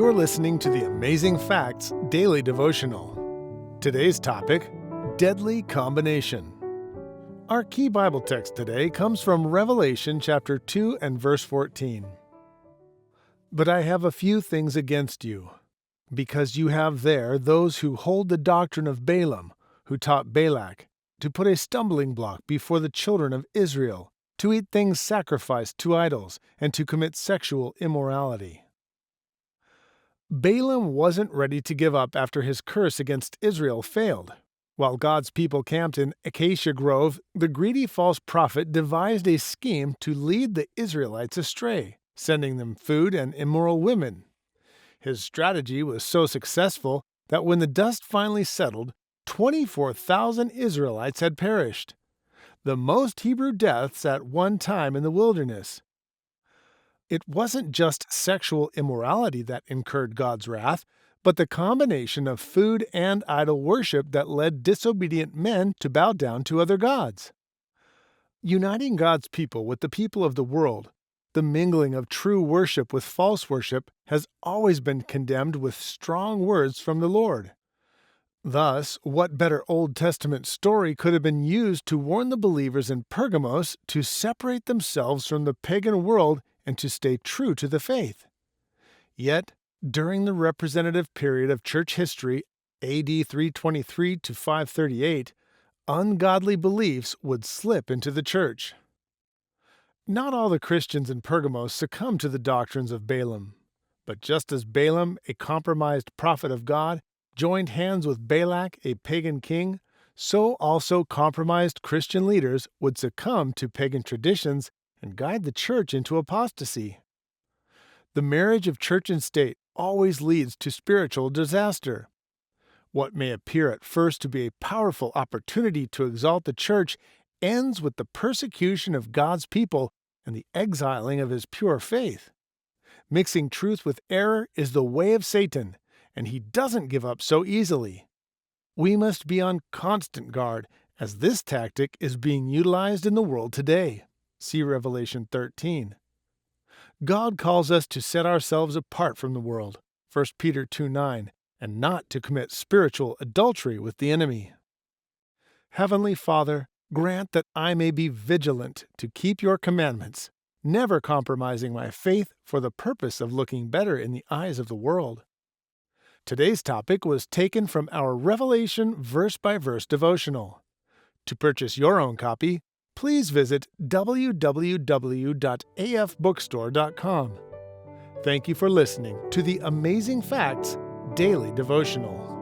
You're listening to the Amazing Facts Daily Devotional. Today's topic, Deadly Combination. Our key Bible text today comes from Revelation chapter 2 and verse 14. But I have a few things against you, because you have there those who hold the doctrine of Balaam, who taught Balac, to put a stumbling block before the children of Israel, to eat things sacrificed to idols, and to commit sexual immorality. Balaam wasn't ready to give up after his curse against Israel failed. While God's people camped in Acacia Grove, the greedy false prophet devised a scheme to lead the Israelites astray, sending them food and immoral women. His strategy was so successful that when the dust finally settled, 24,000 Israelites had perished, the most Hebrew deaths at one time in the wilderness. It wasn't just sexual immorality that incurred God's wrath, but the combination of food and idol worship that led disobedient men to bow down to other gods. Uniting God's people with the people of the world, the mingling of true worship with false worship, has always been condemned with strong words from the Lord. Thus, what better Old Testament story could have been used to warn the believers in Pergamos to separate themselves from the pagan world and to stay true to the faith? Yet, during the representative period of church history, AD 323 to 538, ungodly beliefs would slip into the church. Not all the Christians in Pergamos succumbed to the doctrines of Balaam, but just as Balaam, a compromised prophet of God, joined hands with Balac, a pagan king, so also compromised Christian leaders would succumb to pagan traditions and guide the church into apostasy. The marriage of church and state always leads to spiritual disaster. What may appear at first to be a powerful opportunity to exalt the church ends with the persecution of God's people and the exiling of his pure faith. Mixing truth with error is the way of Satan, and he doesn't give up so easily. We must be on constant guard, as this tactic is being utilized in the world today. See Revelation 13. God calls us to set ourselves apart from the world, 1 Peter 2:9, and not to commit spiritual adultery with the enemy. Heavenly Father, grant that I may be vigilant to keep your commandments, never compromising my faith for the purpose of looking better in the eyes of the world. Today's topic was taken from our Revelation verse-by-verse devotional. To purchase your own copy, please visit www.afbookstore.com. Thank you for listening to the Amazing Facts Daily Devotional.